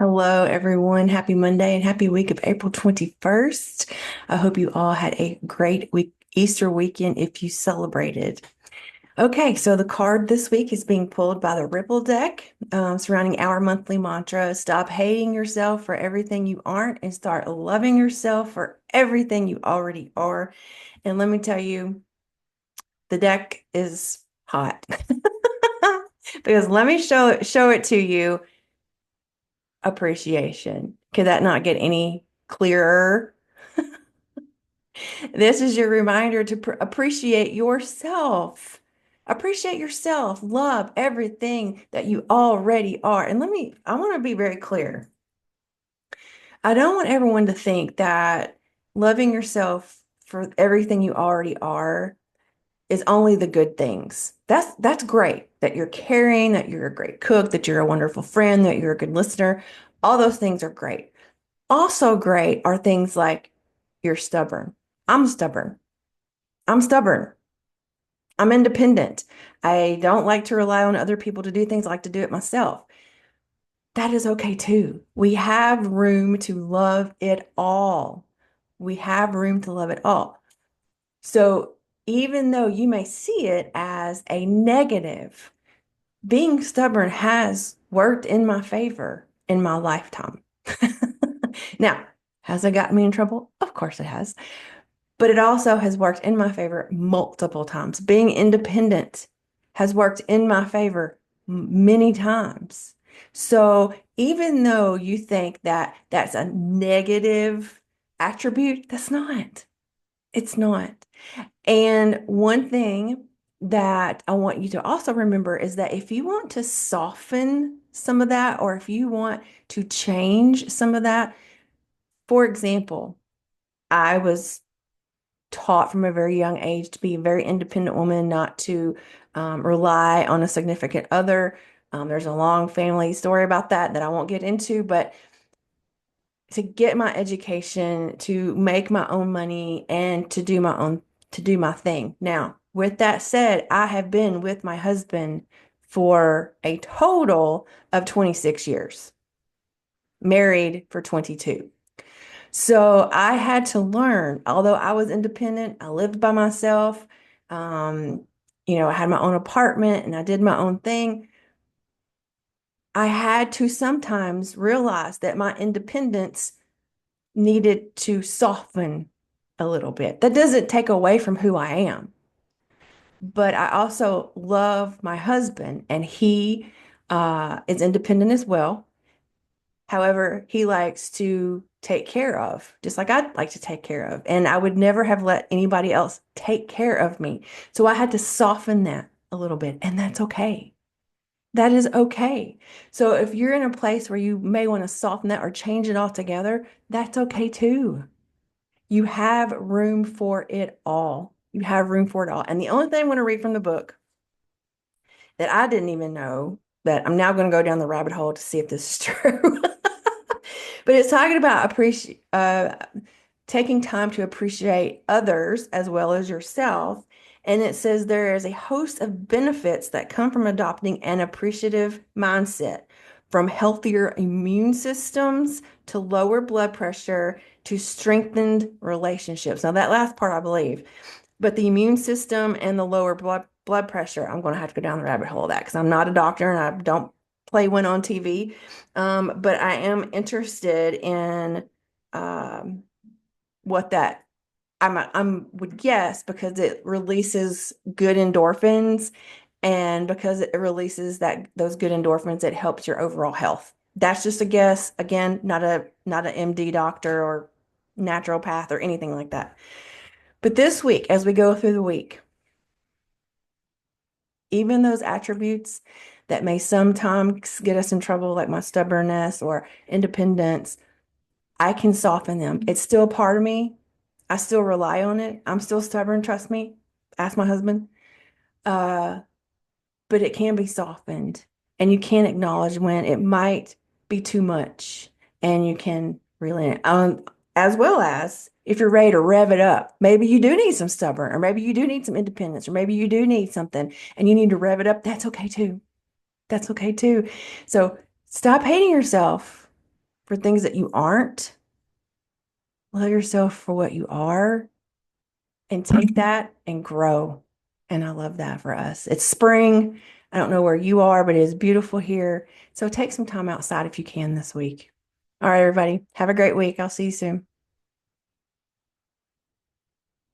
Hello, everyone. Happy Monday and happy week of April 21st. I hope you all had a great Easter weekend if you celebrated. Okay, so the card this week is being pulled by the Ripple deck surrounding our monthly mantra. Stop hating yourself for everything you aren't and start loving yourself for everything you already are. And let me tell you, the deck is hot because let me show it to you. Appreciation. Could that not get any clearer? This is your reminder to appreciate yourself. Appreciate yourself. Love everything that you already are. And I want to be very clear. I don't want everyone to think that loving yourself for everything you already are is only the good things. That's great that you're caring, that you're a great cook, that you're a wonderful friend, that you're a good listener. All those things are great. Also great are things like you're stubborn. I'm stubborn. I'm stubborn. I'm independent. I don't like to rely on other people to do things. I like to do it myself. That is okay too. We have room to love it all. We have room to love it all. So even though you may see it as a negative, being stubborn has worked in my favor in my lifetime. Now, has it gotten me in trouble? Of course it has. But it also has worked in my favor multiple times. Being independent has worked in my favor many times. So even though you think that that's a negative attribute, that's not. It's not. And one thing that I want you to also remember is that if you want to soften some of that, or if you want to change some of that, for example, I was taught from a very young age to be a very independent woman, not to rely on a significant other. There's a long family story about that I won't get into, but to get my education, to make my own money, and to do my thing. Now, with that said, I have been with my husband for a total of 26 years, married for 22. So I had to learn, although I was independent, I lived by myself. Um, I had my own apartment and I did my own thing. I had to sometimes realize that my independence needed to soften a little bit. That doesn't take away from who I am, but I also love my husband and he is independent as well. However, he likes to take care of, just like I'd like to take care of. And I would never have let anybody else take care of me. So I had to soften that a little bit, and that's okay. That is okay. So if you're in a place where you may want to soften that or change it altogether, that's okay too. You have room for it all. You have room for it all. And the only thing I want to read from the book that I didn't even know, that I'm now going to go down the rabbit hole to see if this is true. But it's talking about taking time to appreciate others as well as yourself. And it says there is a host of benefits that come from adopting an appreciative mindset, from healthier immune systems to lower blood pressure to strengthened relationships. Now, that last part, I believe, but the immune system and the lower blood pressure, I'm going to have to go down the rabbit hole of that because I'm not a doctor and I don't play one on TV. But I am interested in um, what that I'm would guess because it releases good endorphins, and because it releases those good endorphins, it helps your overall health. That's just a guess. Again, not an MD doctor or naturopath or anything like that. But this week, as we go through the week, even those attributes that may sometimes get us in trouble, like my stubbornness or independence, I can soften them. It's still part of me. I still rely on it. I'm still stubborn, trust me. Ask my husband. Uh, but it can be softened, and you can acknowledge when it might be too much, and you can relent. As well as if you're ready to rev it up, maybe you do need some stubborn, or maybe you do need some independence, or maybe you do need something and you need to rev it up. That's okay too. That's okay too. So stop hating yourself. for things that you aren't. Love yourself for what you are and take that and grow. And I love that for us. It's spring. I don't know where you are, but it is beautiful here. So take some time outside if you can this week. All right, everybody. Have a great week. I'll see you soon.